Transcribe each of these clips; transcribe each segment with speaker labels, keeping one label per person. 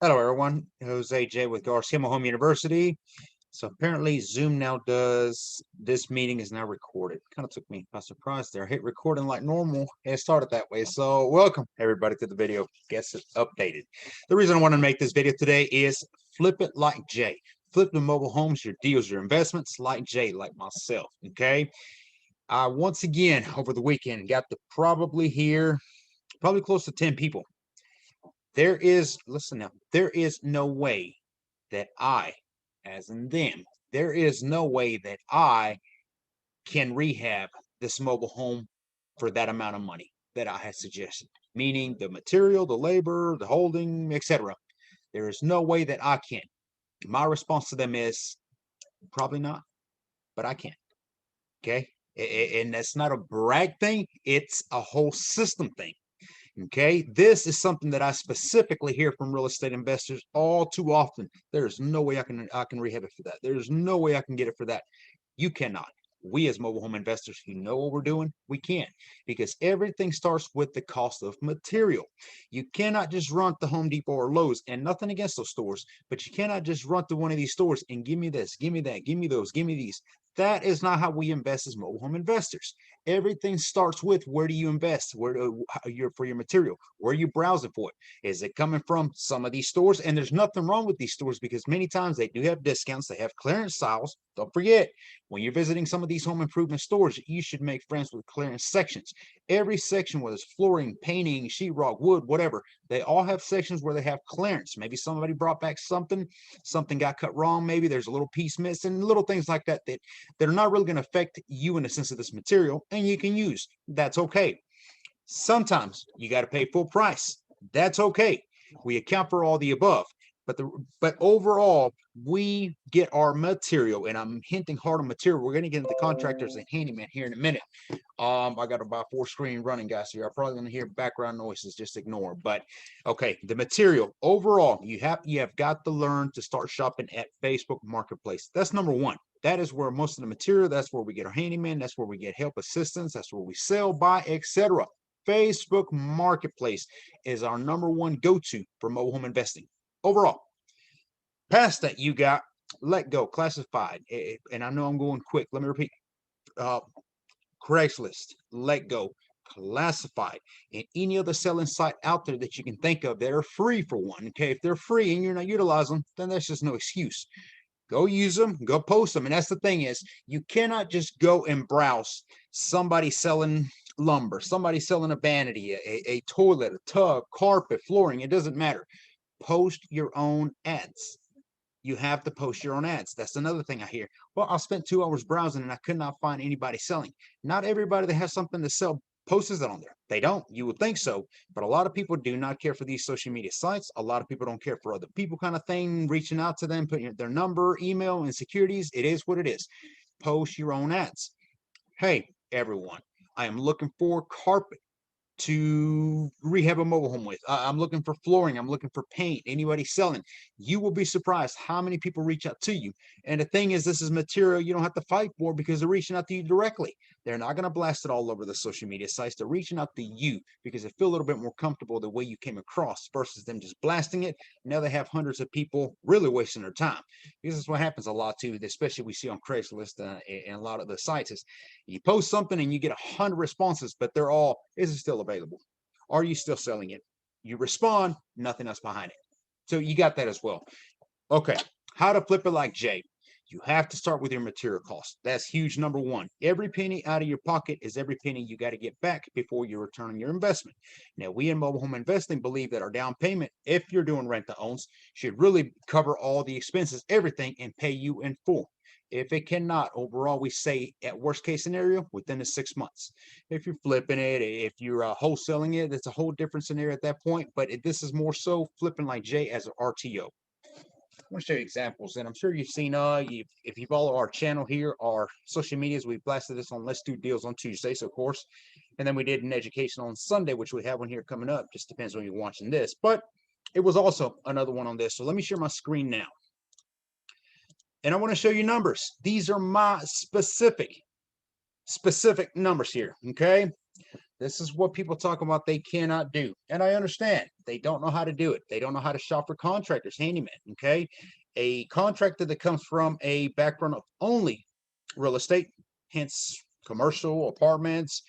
Speaker 1: Hello, everyone. Jose J with Garcia Home University. So apparently Zoom now does this meeting is now recorded. Kind of took me by surprise there. Hit recording like normal and it started that way. So welcome everybody to the video. Gets it updated. The reason I want to make this video today is flip it like Jay. Flip the mobile homes, your deals, your investments like Jay, like myself. Okay. I once again over the weekend got to probably close to 10 people. Listen now, there is no way that I, as in them, there is no way that I can rehab this mobile home for that amount of money that I had suggested, meaning the material, the labor, the holding, etc. There is no way that I can. My response to them is probably not, but I can. Okay. And that's not a brag thing, it's a whole system thing. Okay, this is something that I specifically hear from real estate investors all too often. There's no way I can rehab it for that. There's no way I can get it for that. You cannot. We as mobile home investors who know what we're doing, we can, because everything starts with the cost of material. You cannot just run to Home Depot or Lowe's, and nothing against those stores, but you cannot just run to one of these stores and give me this, give me that, give me those, give me these. That is not how we invest as mobile home investors. Everything starts with where do you invest? Where do you for your material? Where are you browsing for it? Is it coming from some of these stores? And there's nothing wrong with these stores because many times they do have discounts. They have clearance styles. Don't forget, when you're visiting some of these home improvement stores, you should make friends with clearance sections. Every section, whether it's flooring, painting, sheetrock, wood, whatever, they all have sections where they have clearance. Maybe somebody brought back something got cut wrong. Maybe there's a little piece missing, little things like that that are not really going to affect you in the sense of this material, and you can use. That's okay. Sometimes you got to pay full price. That's okay. We account for all the above. But overall, we get our material, and I'm hinting hard on material. We're going to get into contractors and handyman here in a minute. I got about 4 screen running, guys. So you're probably going to hear background noises. Just ignore. But okay, the material overall, you have got to learn to start shopping at Facebook Marketplace. That's number one. That is where most of the material. That's where we get our handyman. That's where we get help assistance. That's where we sell, buy, etc. Facebook Marketplace is our number one go-to for mobile home investing overall. Past that, you got Let Go, Classified, and I know I'm going quick. Let me repeat: uh, Craigslist, Let Go, Classified, and any other selling site out there that you can think of that are free for one. Okay, if they're free and you're not utilizing them, then that's just no excuse. Go use them, go post them. And that's the thing is, you cannot just go and browse somebody selling lumber, somebody selling a vanity, a toilet, a tub, carpet, flooring. It doesn't matter. Post your own ads. You have to post your own ads. That's another thing I hear. Well, I spent 2 hours browsing and I could not find anybody selling. Not everybody that has something to sell posts it on there. They don't. You would think so. But a lot of people do not care for these social media sites. A lot of people don't care for other people kind of thing, reaching out to them, putting their number, email, insecurities. It is what it is. Post your own ads. Hey, everyone, I am looking for carpet to rehab a mobile home with. I'm looking for flooring. I'm looking for paint. Anybody selling? You will be surprised how many people reach out to you. And the thing is, this is material you don't have to fight for because they're reaching out to you directly. They're not going to blast it all over the social media sites. They're reaching out to you because they feel a little bit more comfortable the way you came across versus them just blasting it. Now they have hundreds of people really wasting their time. This is what happens a lot too, especially we see on Craigslist and a lot of the sites is you post something and you get 100 responses, but they're all, is it still available? Are you still selling it? You respond, nothing else behind it. So you got that as well. Okay, how to flip it like Jay. You have to start with your material cost. That's huge, number one. Every penny out of your pocket is every penny you got to get back before you're returning your investment. Now, we in mobile home investing believe that our down payment, if you're doing rent to owns, should really cover all the expenses, everything, and pay you in full. If it cannot, overall, we say at worst case scenario, within the 6 months. If you're flipping it, if you're wholesaling it, it's a whole different scenario at that point. But this is more so flipping like Jay as an RTO. I want to show you examples, and I'm sure you've seen, if you follow our channel here, our social medias, we blasted this on Let's Do Deals on Tuesdays, of course, and then we did an education on Sunday, which we have one here coming up. Just depends when you're watching this, but it was also another one on this. So let me share my screen now, and I want to show you numbers. These are my specific numbers here, okay? This is what people talk about they cannot do. And I understand they don't know how to do it. They don't know how to shop for contractors, handyman. Okay. A contractor that comes from a background of only real estate, hence commercial apartments,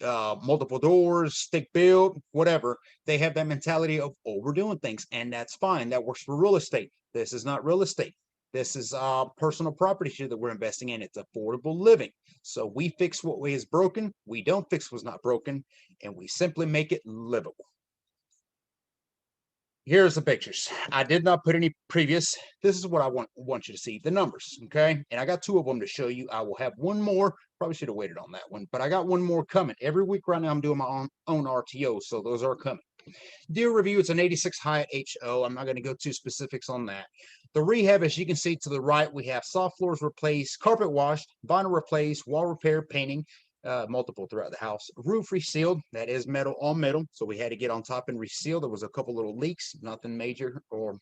Speaker 1: multiple doors, stick built, whatever. They have that mentality of overdoing things, and that's fine. That works for real estate. This is not real estate. This is personal property here that we're investing in. It's affordable living. So we fix what is broken. We don't fix what's not broken, and we simply make it livable. Here's the pictures. I did not put any previous. This is what I want you to see, the numbers, okay? And I got two of them to show you. I will have one more. Probably should have waited on that one, but I got one more coming. Every week right now I'm doing my own RTO, so those are coming. Deal review, it's an 86 Hyatt HO. I'm not going to go too specifics on that. The rehab, as you can see to the right, we have soft floors replaced, carpet washed, vinyl replaced, wall repair, painting, multiple throughout the house. Roof resealed, that is metal on metal, so we had to get on top and reseal. There was a couple little leaks, nothing major or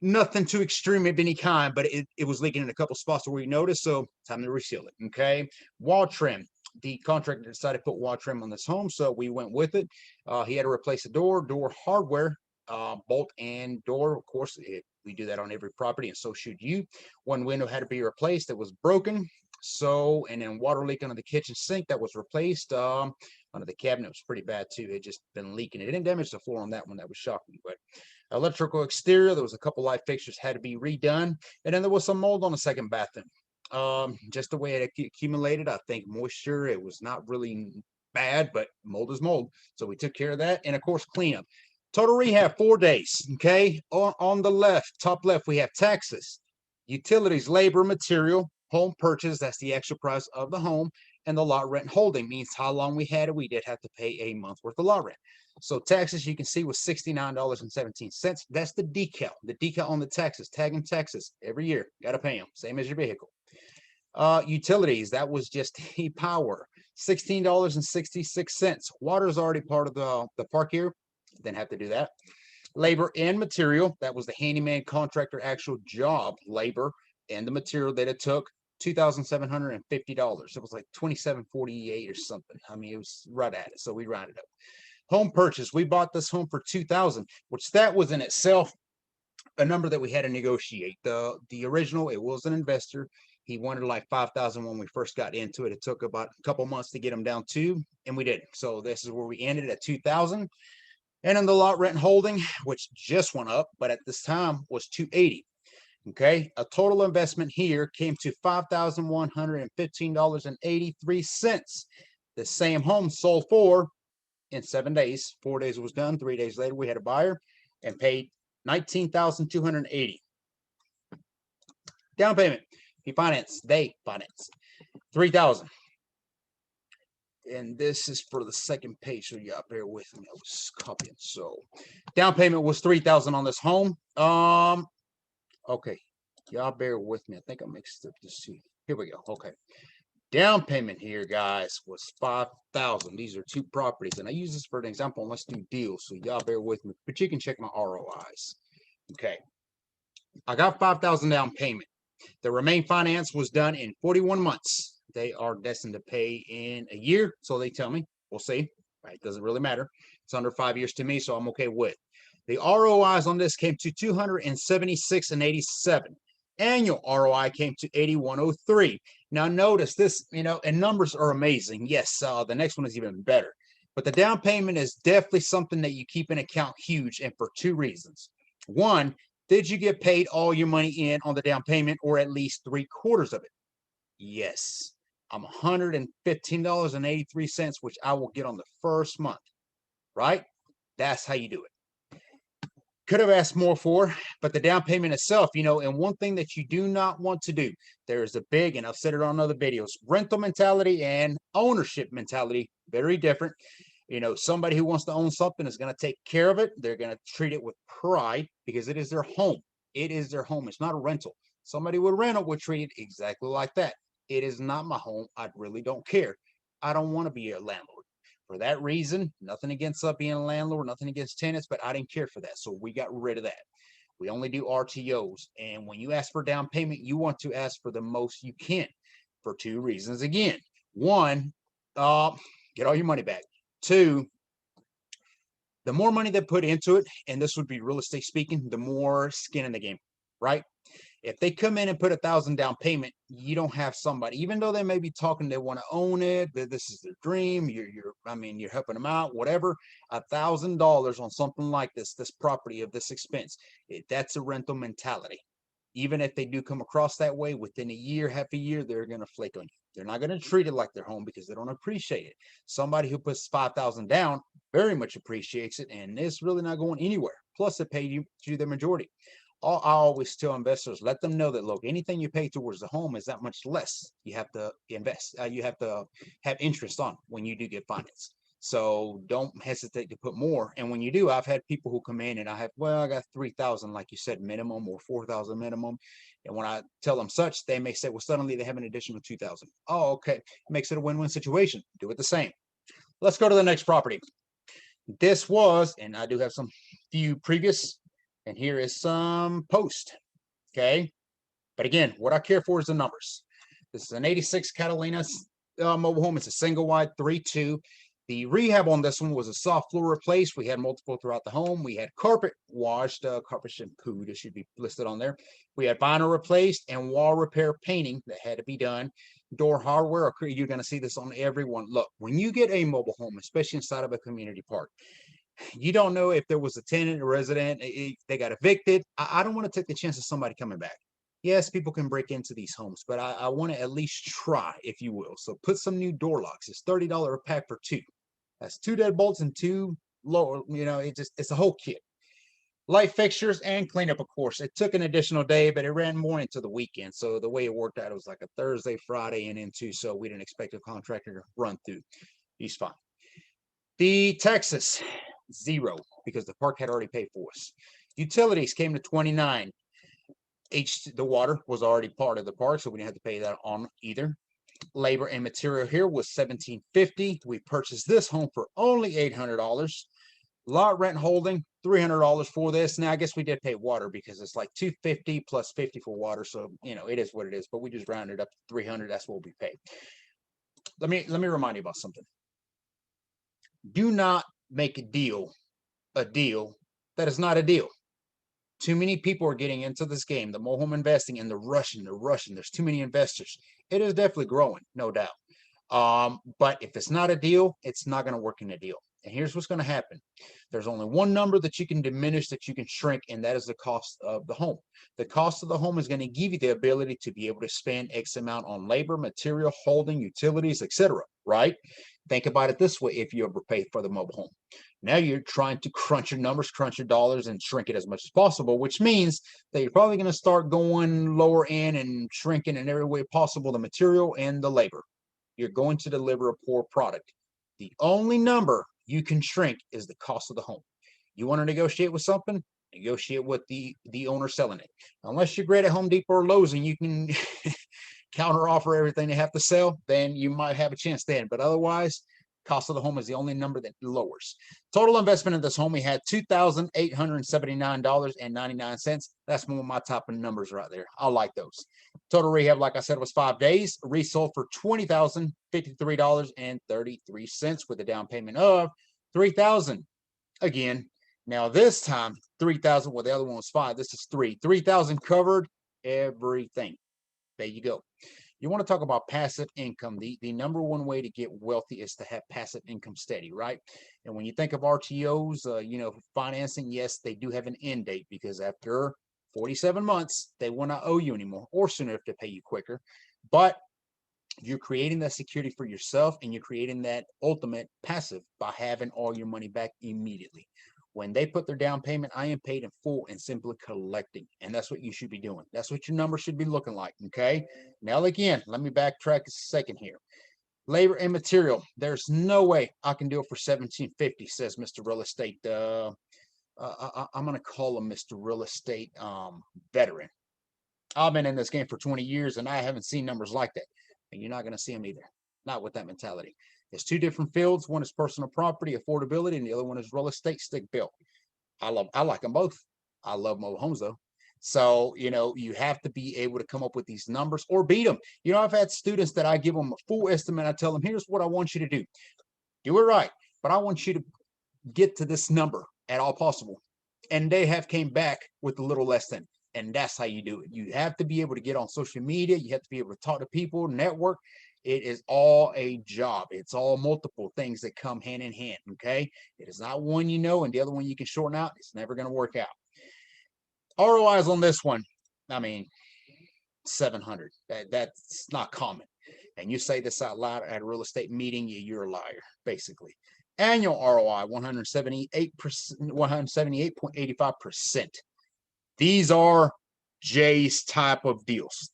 Speaker 1: nothing too extreme of any kind, but it was leaking in a couple spots where we noticed, so time to reseal it. Okay, wall trim. The contractor decided to put wall trim on this home, so we went with it. He had to replace the door hardware, bolt and door. Of course, we do that on every property, and so should you. One window had to be replaced that was broken. So, and then water leak under the kitchen sink that was replaced. Under the cabinet was pretty bad too. It just been leaking. It didn't damage the floor on that one. That was shocking. But electrical exterior, there was a couple light fixtures had to be redone, and then there was some mold on the second bathroom. Just the way it accumulated, I think moisture. It was not really bad, but mold is mold. So we took care of that, and of course cleanup. Total rehab 4 days. Okay, on the left, top left, we have taxes, utilities, labor, material, home purchase. That's the extra price of the home, and the lot rent holding means how long we had it. We did have to pay a month worth of lot rent. So taxes, you can see, was $69.17. That's the decal. The decal on the taxes, tagging taxes every year. Got to pay them, same as your vehicle. Utilities, that was just power, $16.66. Water is already part of the park here. Didn't have to do that. Labor and material, that was the handyman contractor actual job labor and the material that it took. $2,750. It was like $2,748 or something. I mean, it was right at it. So we rounded up. Home purchase, we bought this home for $2,000, which that was in itself a number that we had to negotiate. The original, it was an investor. He wanted like 5,000 when we first got into it. It took about a couple months to get him down to, and we did. So this is where we ended at 2,000. And then the lot rent holding, which just went up, but at this time was 280. Okay, a total investment here came to $5,115.83. The same home sold for in 7 days. 4 days it was done. 3 days later, we had a buyer and paid $19,280. Down payment. They financed $3,000. And this is for the second page, so y'all bear with me. I was copying. So down payment was $3,000 on this home. Okay, y'all bear with me. I think I mixed up this two. Here we go. Okay, down payment here, guys, was $5,000. These are two properties, and I use this for an example. Let's do deals, so y'all bear with me. But you can check my ROIs. Okay, I got $5,000 down payment. The remaining finance was done in 41 months. They are destined to pay in a year, so they tell me. We'll see. Right? Doesn't really matter. It's under 5 years to me, so I'm okay with. The ROIs on this came to 276 and 87. Annual ROI came to 8103. Now notice this, and numbers are amazing. Yes, the next one is even better. But the down payment is definitely something that you keep in account huge, and for two reasons. One, did you get paid all your money in on the down payment, or at least 3/4 of it? Yes. I'm $115.83, which I will get on the first month, right? That's how you do it. Could have asked more for, but the down payment itself, and one thing that you do not want to do, there is a big, and I've said it on other videos, rental mentality and ownership mentality, very different. Somebody who wants to own something is going to take care of it. They're going to treat it with pride because it is their home. It is their home. It's not a rental. Somebody with rental would treat it exactly like that. It is not my home. I really don't care. I don't want to be a landlord. For that reason, nothing against being a landlord, nothing against tenants, but I didn't care for that. So we got rid of that. We only do RTOs. And when you ask for down payment, you want to ask for the most you can for two reasons. Again, one, get all your money back. Two, the more money they put into it, and this would be real estate speaking, the more skin in the game, right? If they come in and put 1,000 down payment, you don't have somebody, even though they may be talking, they want to own it, that this is their dream. I mean, you're helping them out, whatever. $1,000 on something like this property of this expense, that's a rental mentality. Even if they do come across that way, within a year, half a year, they're going to flake on you. They're not going to treat it like their home because they don't appreciate it. Somebody who puts 5,000 down very much appreciates it, and it's really not going anywhere. Plus, they pay you to the majority. I always tell investors, let them know that, look, anything you pay towards the home is that much less you have to invest. You have to have interest on when you do get financed. So don't hesitate to put more. And when you do, I've had people who come in and I got 3,000, like you said, minimum, or 4,000 minimum. And when I tell them such, they may say, well, suddenly they have an additional 2,000. Oh, okay. Makes it a win-win situation. Do it the same. Let's go to the next property. This was, and I do have some few previous, and here is some post. Okay. But again, what I care for is the numbers. This is an 86 Catalina mobile home. It's a single wide 3-2. The rehab on this one was a soft floor replaced. We had multiple throughout the home. We had carpet washed, carpet shampooed. It should be listed on there. We had vinyl replaced and wall repair painting that had to be done. Door hardware. You're going to see this on every one. Look, when you get a mobile home, especially inside of a community park, you don't know if there was a tenant, a resident, they got evicted. I don't want to take the chance of somebody coming back. Yes, people can break into these homes, but I want to at least try, if you will. So put some new door locks. It's $30 a pack for 2. That's 2 deadbolts and 2 lower, it's a whole kit. Light fixtures and cleanup, of course. It took an additional day, but it ran more into the weekend. So the way it worked out, it was like a Thursday, Friday, and into, so we didn't expect a contractor to run through. He's fine. The Texas, 0, because the park had already paid for us. Utilities came to 29. The water was already part of the park, so we didn't have to pay that on either. Labor and material here was $1,750. We purchased this home for only $800. Lot rent holding $300 for this. Now I guess we did pay water because it's like $250 plus $50 for water, so it is what it is. But we just rounded up to $300. That's what we paid. Let me remind you about something. Do not make a deal that is not a deal. Too many people are getting into this game, the mobile home investing, and they're rushing. There's too many investors. It is definitely growing, no doubt. But if it's not a deal, it's not going to work in a deal. And here's what's going to happen. There's only one number that you can diminish, that you can shrink, and that is the cost of the home. The cost of the home is going to give you the ability to be able to spend X amount on labor, material, holding, utilities, etc. Right? Think about it this way: if you ever pay for the mobile home, now you're trying to crunch your numbers, crunch your dollars, and shrink it as much as possible, which means that you're probably going to start going lower in and shrinking in every way possible the material and the labor. You're going to deliver a poor product. The only number you can shrink is the cost of the home. You want to negotiate with something? Negotiate with the owner selling it. Unless you're great at Home Depot or Lowe's and you can counter offer everything they have to sell, then you might have a chance then. But otherwise, cost of the home is the only number that lowers. Total investment in this home, we had $2,879.99. That's one of my top numbers right there. I like those. Total rehab, like I said, was 5 days. Resold for $20,053.33 with a down payment of $3,000. Again, now this time, $3,000. Well, the other one was 5. This is 3. $3,000 covered everything. There you go. You want to talk about passive income. The number one way to get wealthy is to have passive income steady, right? And when you think of RTOs, financing, yes, they do have an end date, because after 47 months, they will not owe you anymore, or sooner if they pay you quicker. But you're creating that security for yourself, and you're creating that ultimate passive by having all your money back immediately. When they put their down payment, I am paid in full and simply collecting. And that's what you should be doing. That's what your number should be looking like. Okay. Now, again, let me backtrack a second here. Labor and material. There's no way I can do it for $1,750, says Mr. Real Estate. I'm going to call him Mr. Real Estate veteran. I've been in this game for 20 years and I haven't seen numbers like that. And you're not going to see them either. Not with that mentality. It's 2 different fields. One is personal property, affordability, and the other one is real estate, stick built. I like them both. I love mobile homes though. So, you have to be able to come up with these numbers or beat them. I've had students that I give them a full estimate. I tell them, here's what I want you to do. Do it right. But I want you to get to this number at all possible. And they have came back with a little less than. And that's how you do it. You have to be able to get on social media. You have to be able to talk to people, network. It is all a job. It's all multiple things that come hand in hand. Okay. It is not one you know and the other one you can shorten out. It's never going to work out. ROIs on this one, I mean, 700. That's not common. And you say this out loud at a real estate meeting, you're a liar, basically. Annual ROI, 178%, 178.85%. These are Jay's type of deals.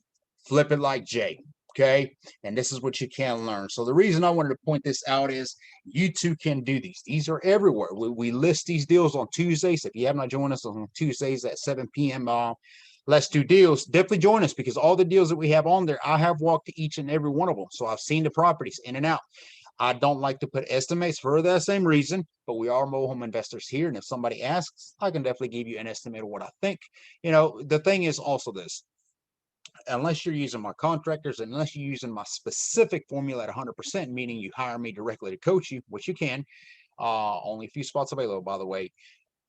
Speaker 1: Flip it like Jay. Okay. And this is what you can learn. So the reason I wanted to point this out is you too can do these. These are everywhere. We list these deals on Tuesdays. If you have not joined us on Tuesdays at 7 p.m., let's do deals. Definitely join us because all the deals that we have on there, I have walked to each and every one of them. So I've seen the properties in and out. I don't like to put estimates for that same reason, but we are mobile home investors here. And if somebody asks, I can definitely give you an estimate of what I think. The thing is also this, unless you're using my contractors, unless you're using my specific formula at 100%, meaning you hire me directly to coach you, which you can, only a few spots available, by the way,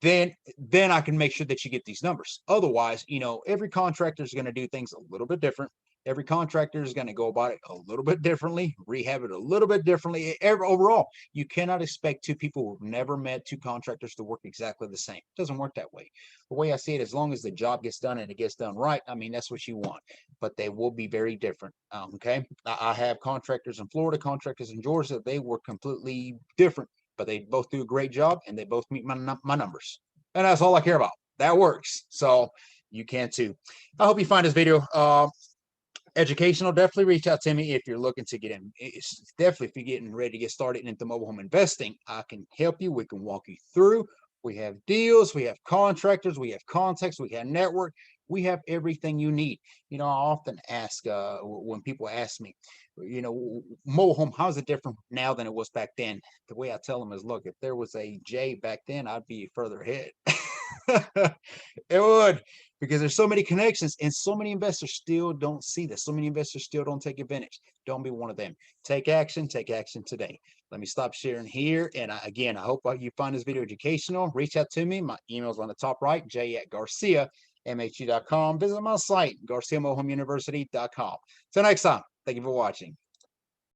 Speaker 1: then I can make sure that you get these numbers. Otherwise, every contractor is going to do things a little bit different. Every contractor is going to go about it a little bit differently, rehab it a little bit differently. Overall, you cannot expect two people who've never met, two contractors, to work exactly the same. It doesn't work that way. The way I see it, as long as the job gets done and it gets done right, I mean, that's what you want. But they will be very different. Okay. I have contractors in Florida, contractors in Georgia. They were completely different, but they both do a great job and they both meet my numbers. And that's all I care about. That works. So you can too. I hope you find this video educational. Definitely reach out to me if you're looking to get in. It's definitely, if you're getting ready to get started into mobile home investing, I can help you. We can walk you through. We have deals, we have contractors, we have contacts, we have network, we have everything you need. I often ask when people ask me, mobile home, how's it different now than it was back then? The way I tell them is, look, if there was a J back then, I'd be further ahead. It would, because there's so many connections and so many investors still don't see this. So many investors still don't take advantage. Don't be one of them. Take action today. Let me stop sharing here. And again, I hope you find this video educational. Reach out to me. My email's on the top right, j@garciamhu.com. Visit my site, garciamohomeuniversity.com. Till next time, thank you for watching.